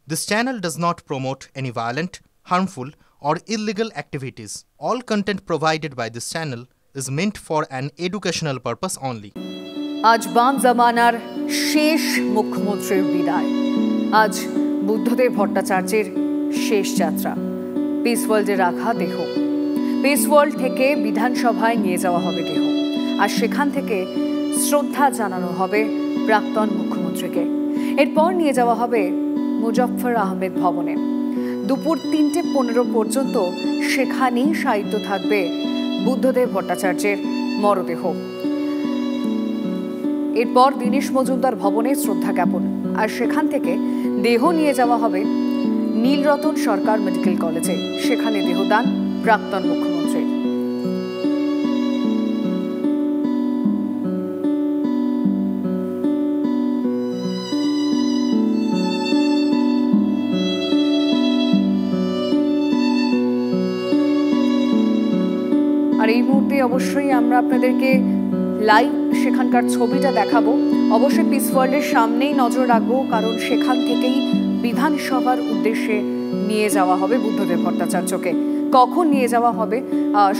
This channel does not promote any violent, harmful, or illegal activities. All content provided by this channel is meant for an educational purpose only. আজ বাম জামানার শেষ মুখ্যমন্ত্রীর বিদায়। আজ বুদ্ধদেব ভট্টাচার্যের শেষ যাত্রা। পিস ওয়ার্ল্ডে রাখা দেহ। পিস ওয়ার্ল্ড থেকে বিধানসভায় নিয়ে যাওয়া হবে দেহ। আর সেখান থেকে শ্রদ্ধা জানানো হবে প্রাক্তন মুখ্যমন্ত্রীকে। এরপর নিয়ে যাওয়া হবে মুজফফর আহমেদ ভবনে। দুপুর 3:15 পর্যন্ত সেখানেই শায়িত থাকবে বুদ্ধদেব ভট্টাচার্যের মরদেহ। এরপর দীনেশ মজুমদার ভবনে শ্রদ্ধা জ্ঞাপন। আর সেখান থেকে দেহ নিয়ে যাওয়া হবে নীলরতন সরকার মেডিকেল কলেজে। সেখানে দেহদান প্রাক্তন মুখ্যমন্ত্রীর। আর এই মুহূর্তে অবশ্যই আমরা আপনাদেরকে লাইভ সেখানকার ছবিটা দেখাবো। অবশ্যই পিস ওয়ার্ল্ডের সামনেই নজর রাখবো, কারণ সেখান থেকেই বিধানসভার উদ্দেশ্যে নিয়ে যাওয়া হবে বুদ্ধদেব ভট্টাচার্যকে। কখন নিয়ে যাওয়া হবে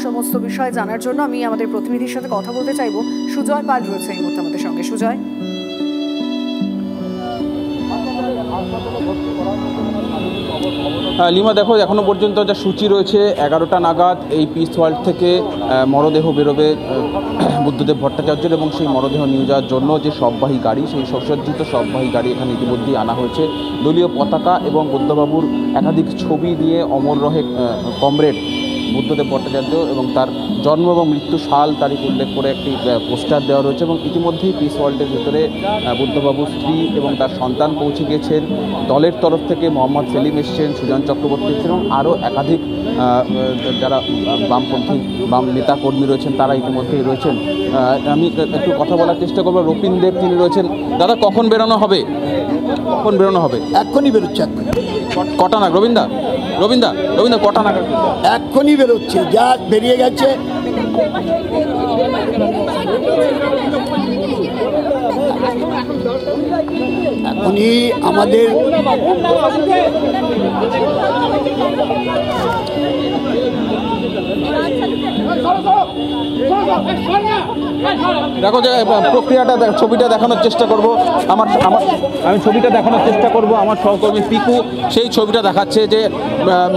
সমস্ত বিষয় জানার জন্য আমি আমাদের প্রতিনিধির সাথে কথা বলতে চাইবো। সুজয় পাল রয়েছে এই মুহূর্তে আমাদের সঙ্গে। সুজয়, লিমা, দেখো এখনো পর্যন্ত যা সূচি রয়েছে 11টা নাগাদ এই পিস ওয়ার্ল্ড থেকে মরদেহ বেরোবে বুদ্ধদেব ভট্টাচার্যের, এবং সেই মরদেহ নিয়ে যাওয়ার জন্য যে শববাহী গাড়ি, সেই সুসজ্জিত শববাহী গাড়ি এখানে ইতিমধ্যেই আনা হয়েছে। দলীয় পতাকা এবং বুদ্ধবাবুর একাধিক ছবি দিয়ে অমর রহে কমরেড বুদ্ধদেব ভট্টাচার্য এবং তার জন্ম এবং মৃত্যু সাল তারিখ উল্লেখ করে একটি পোস্টার দেওয়া রয়েছে। এবং ইতিমধ্যেই পিস ওয়ার্ল্ডের ভিতরে বুদ্ধবাবুর স্ত্রী এবং তার সন্তান পৌঁছে গিয়েছেন। দলের তরফ থেকে মোহাম্মদ সেলিম এসছেন, সুজন চক্রবর্তী এসছেন এবং আরও একাধিক যারা বামপন্থী বাম নেতা কর্মী রয়েছেন তারা ইতিমধ্যেই রয়েছেন। আমি একটু কথা বলার চেষ্টা করবো। রপিন দেব তিনি রয়েছেন। দাদা, কখন বেরোনো হবে? কখন বেরোনো হবে? এক্ষুনি বেরোচ্ছে। কটা নাগাদ? রবীন্দা কটা নাগাদ? এক্ষুনি বেরোচ্ছে, যা বেরিয়ে গেছে। এখনই আমাদের দেখো যে প্রক্রিয়াটা ছবিটা দেখানোর চেষ্টা করব। আমি ছবিটা দেখানোর চেষ্টা করব। আমার সহকর্মী পিকু সেই ছবিটা দেখাচ্ছে যে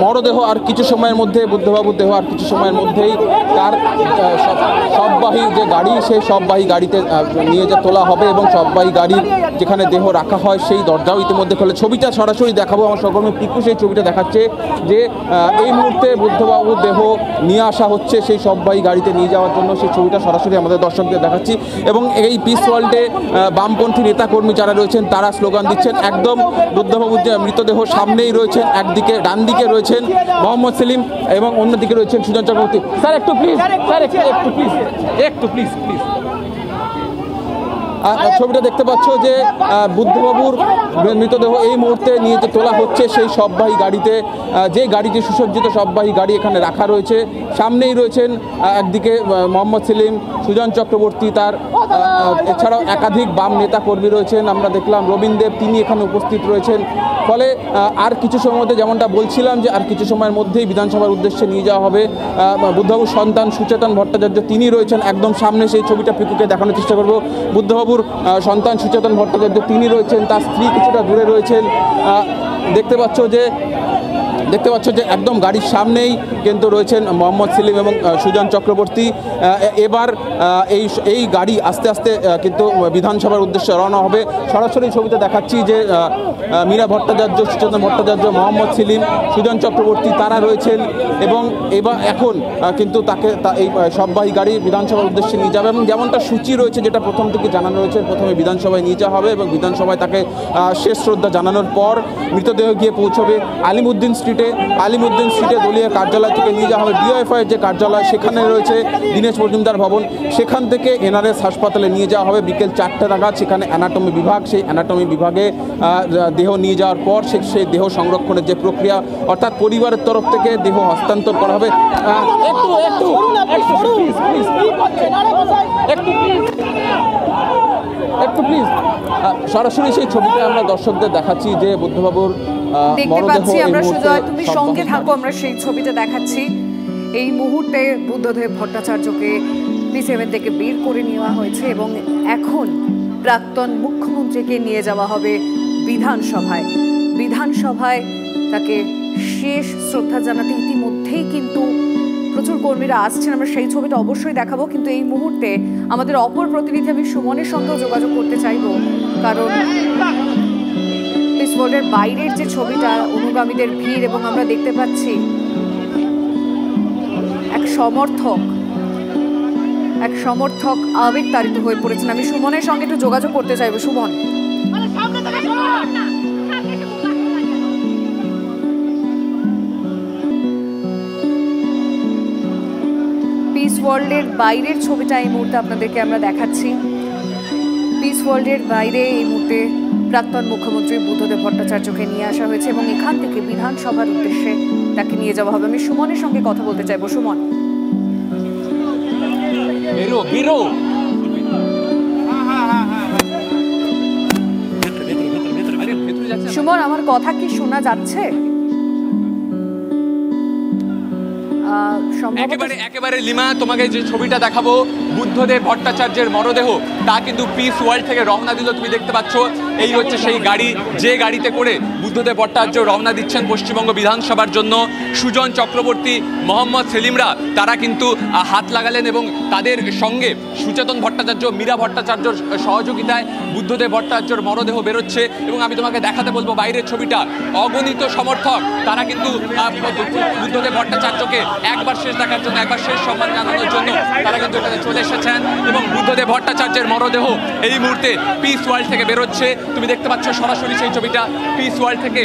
মরদেহ আর কিছু সময়ের মধ্যে, বুদ্ধবাবুর দেহ আর কিছু সময়ের মধ্যেই তার শববাহী যে গাড়ি, সেই শববাহী গাড়িতে নিয়ে তোলা হবে এবং শববাহী গাড়ির যেখানে দেহ রাখা হয় সেই দরজাও ইতিমধ্যে খোলে। ছবিটা সরাসরি দেখাবো। আমার সহকর্মী পিকু সেই ছবিটা দেখাচ্ছে যে এই মুহূর্তে বুদ্ধবাবুর দেহ নিয়ে আসা হচ্ছে সেই শববাহী গাড়িতে নিয়ে যাওয়ার জন্য। সেই ছবিটা সরাসরি আমাদের দর্শকদের দেখাচ্ছি। এবং এই পিস ওয়ার্ল্ডে বামপন্থী নেতাকর্মী যারা রয়েছেন তারা স্লোগান দিচ্ছেন। একদম বুদ্ধবাবুর যে মৃতদেহ সামনেই রয়েছেন, একদিকে ডান দিকে রয়েছেন মোহাম্মদ সেলিম এবং অন্যদিকে রয়েছেন সুজন চক্রবর্তী। স্যার একটু প্লিজ, স্যার একটু প্লিজ। ছবিটা দেখতে পাচ্ছ যে বুদ্ধবাবুর মৃতদেহ এই মুহূর্তে নিয়ে তোলা হচ্ছে সেই শববাহী গাড়িতে। যে গাড়িটি সুসজ্জিত শববাহী গাড়ি এখানে রাখা রয়েছে, সামনেই রয়েছেন একদিকে মোহাম্মদ সেলিম, সুজন চক্রবর্তী, তার এছাড়াও একাধিক বাম নেতা কর্মী রয়েছেন। আমরা দেখলাম রবীন দেব তিনি এখানে উপস্থিত রয়েছেন। ফলে আর কিছু সময়ের মধ্যে, যেমনটা বলছিলাম যে আর কিছু সময়ের মধ্যেই বিধানসভার উদ্দেশ্যে নিয়ে যাওয়া হবে বুদ্ধবাবুর সন্তান সুচেতন ভট্টাচার্য, তিনি রয়েছেন একদম সামনে। সেই ছবিটা পিকুকে দেখানোর চেষ্টা করব। বুদ্ধবাবুর সন্তান সুচেতন ভট্টাচার্য তিনি রয়েছেন, তার স্ত্রী কিছুটা দূরে রয়েছেন। দেখতে পাচ্ছ যে একদম গাড়ির সামনেই কিন্তু রয়েছেন মোহাম্মদ সেলিম এবং সুজন চক্রবর্তী। এবার এই গাড়ি আস্তে আস্তে কিন্তু বিধানসভার উদ্দেশ্যে রওনা হবে। সরাসরি ছবিতে দেখাচ্ছি যে মীরা ভট্টাচার্য, সুচেতন ভট্টাচার্য, মোহাম্মদ সেলিম, সুজন চক্রবর্তী তারা রয়েছেন। এবং এখন কিন্তু তাকে এই শববাহী গাড়ি বিধানসভার উদ্দেশ্যে নিয়ে যাবে। এবং যেমনটা সূচি রয়েছে, যেটা প্রথম থেকে জানানো রয়েছে, প্রথমে বিধানসভায় নিয়ে যাওয়া হবে এবং বিধানসভায় তাকে শেষ শ্রদ্ধা জানানোর পর মৃতদেহ গিয়ে পৌঁছবে আলিমুদ্দিন স্ট্রিটে দলীয় কার্যালয় থেকে নিয়ে যাওয়া হবে ডিওএফআই যে কার্যালয়, সেখানে রয়েছে দীনেশ মজুমদার ভবন। সেখান থেকে এনআরএস হাসপাতালে নিয়ে যাওয়া হবে বিকেল 4টা নাগাদ। সেখানে অ্যানাটমি বিভাগ, সেই অ্যানাটমি বিভাগে দেহ নিয়ে যাওয়ার পর সেই দেহ সংরক্ষণের যে প্রক্রিয়া, অর্থাৎ পরিবারের তরফ থেকে দেহ হস্তান্তর করা হবে। একটু প্লিজ সরাসরি সেই ছবিটা আমরা দর্শকদের দেখাচ্ছি যে বুদ্ধবাবুর দেখতে পাচ্ছি আমরা, শুধু তুমি সঙ্গে থাকো, আমরা সেই ছবিটা দেখাচ্ছি। এই মুহূর্তে বুদ্ধদেব ভট্টাচার্যকে P7 থেকে বের করে নেওয়া হয়েছে এবং এখন প্রাক্তন মুখ্যমন্ত্রীকে নিয়ে যাওয়া হবে বিধানসভায়। বিধানসভায় তাকে শেষ শ্রদ্ধা জানাতে ইতিমধ্যেই কিন্তু প্রচুর কর্মীরা আসছেন, আমরা সেই ছবিটা অবশ্যই দেখাবো। কিন্তু এই মুহূর্তে আমাদের অপর প্রতিনিধি আমি সুমনের সঙ্গেও যোগাযোগ করতে চাইবো, কারণ পিস ওয়ার্ল্ডের বাইরের যে ছবিটা, অনুগামীদের ভিড়, এবং আমরা দেখতে পাচ্ছি এক সমর্থক আবেগতাড়িত হয়ে পড়েছেন। আমি সুমনের সঙ্গে একটু যোগাযোগ করতে চাইবো। সুমন, পিস ওয়ার্ল্ডের বাইরের ছবিটা এই মুহূর্তে আপনাদেরকে আমরা দেখাচ্ছি। পিস ওয়ার্ল্ডের বাইরে এই মুহূর্তে প্রাক্তন মুখ্যমন্ত্রী বুদ্ধদেব ভট্টাচার্যকে নিয়ে আসা হয়েছে এবং এখান থেকে বিধানসভার উদ্দেশ্যে তাকে নিয়ে যাওয়া হবে। আমি সুমনের সঙ্গে কথা বলতে চাইবো। সুমন, সুমন, আমার কথা কি শোনা যাচ্ছে? একেবারে লিমা, তোমাকে যে ছবিটা দেখাবো বুদ্ধদেব ভট্টাচার্যের মরদেহ, তা কিন্তু পিস ওয়ার্ল্ড থেকে রওনা দিল। তুমি দেখতে পাচ্ছ এই হচ্ছে সেই গাড়ি, যে গাড়িতে করে বুদ্ধদেব ভট্টাচার্য রওনা দিচ্ছেন পশ্চিমবঙ্গ বিধানসভার জন্য। সুজন চক্রবর্তী, মোহাম্মদ সেলিমরা তারা কিন্তু হাত লাগালেন এবং তাদের সঙ্গে সুচেতন ভট্টাচার্য, মীরা ভট্টাচার্যর সহযোগিতায় বুদ্ধদেব ভট্টাচার্যর মরদেহ বেরোচ্ছে। এবং আমি তোমাকে দেখাতে বলবো বাইরের ছবিটা, অগণিত সমর্থক তারা কিন্তু বুদ্ধদেব ভট্টাচার্যকে একবার শেষ দেখার জন্য, একবার শেষ সম্মান জানানোর জন্য তারা কিন্তু এখানে চলে এসেছেন। এবং বুদ্ধদেব ভট্টাচার্যের মরদেহ এই মুহূর্তে পিস ওয়ার্ল্ড থেকে বেরোচ্ছে। তুমি দেখতে পাচ্ছ সরাসরি সেই ছবিটা, পিস ওয়ার্ল্ড থেকে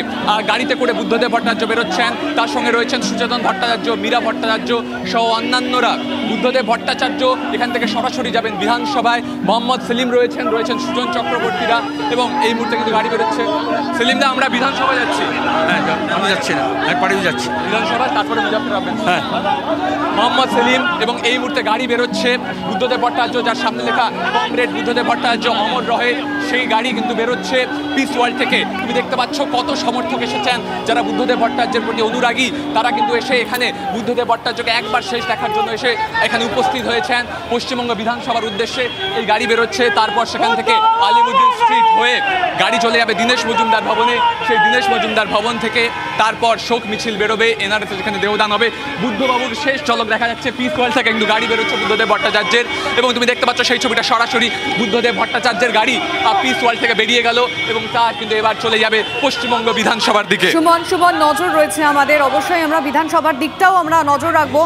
গাড়িতে করে বুদ্ধদেব ভট্টাচার্য বেরোচ্ছেন। তার সঙ্গে রয়েছেন সুচেতন ভট্টাচার্য, মীরা ভট্টাচার্য সহ অন্যান্যরা। বুদ্ধদেব ভট্টাচার্য এখান থেকে সরাসরি যাবেন বিধানসভায়। মোহাম্মদ সেলিম রয়েছেন সুজন চক্রবর্তীরা, এবং এই মুহূর্তে কিন্তু গাড়ি বেরোচ্ছে। সেলিমদা, আমরা বিধানসভায় যাচ্ছি। হ্যাঁ, আমি যাচ্ছি না, একবারেই যাচ্ছি বিধানসভা, তারপরে মুজাফর আহমেদ। হ্যাঁ, মোহাম্মদ সেলিম, এবং এই মুহূর্তে গাড়ি বেরোচ্ছে বুদ্ধদেব ভট্টাচার্য, যার সামনে লেখা কমরেড বুদ্ধদেব ভট্টাচার্য অমর রহে, সেই গাড়ি কিন্তু বেরোচ্ছে পিস ওয়ার্ল্ড থেকে। তুমি দেখতে পাচ্ছ কত সমর্থক এসেছেন, যারা বুদ্ধদেব ভট্টাচার্যের প্রতি অনুরাগী, তারা কিন্তু এসে এখানে বুদ্ধদেব ভট্টাচার্যকে একবার শেষ দেখার জন্য এসে এখানে উপস্থিত হয়েছেন পশ্চিমবঙ্গ বিধানসভার উদ্দেশ্যে। এই গাড়ি বেরোচ্ছে, তারপর সেখান থেকে আলিমুদ্দিন স্ট্রিট হয়ে গাড়ি চলে যাবে দীনেশ মজুমদার ভবনে। সেই দীনেশ মজুমদার ভবন থেকে তারপর শোক মিছিল বেরোবে, এনআরএস যেখানে দেহদান হবে। বুদ্ধবাবুর শেষ ঝলক দেখা যাচ্ছে পিস ওয়ার্ল্ড থেকে, কিন্তু গাড়ি বেরোচ্ছে বুদ্ধদেব ভট্টাচার্যের। এবং তুমি দেখতে পাচ্ছ সেই ছবিটা সরাসরি, বুদ্ধদেব ভট্টাচার্যের গাড়ি পিস ওয়ার্ল্ড থেকে বেরিয়ে গেল এবং তা কিন্তু এবার চলে যাবে পশ্চিমবঙ্গ বিধানসভার দিকে। সুমন, নজর রয়েছে আমাদের, অবশ্যই আমরা বিধানসভার দিকটাও আমরা নজর রাখবো।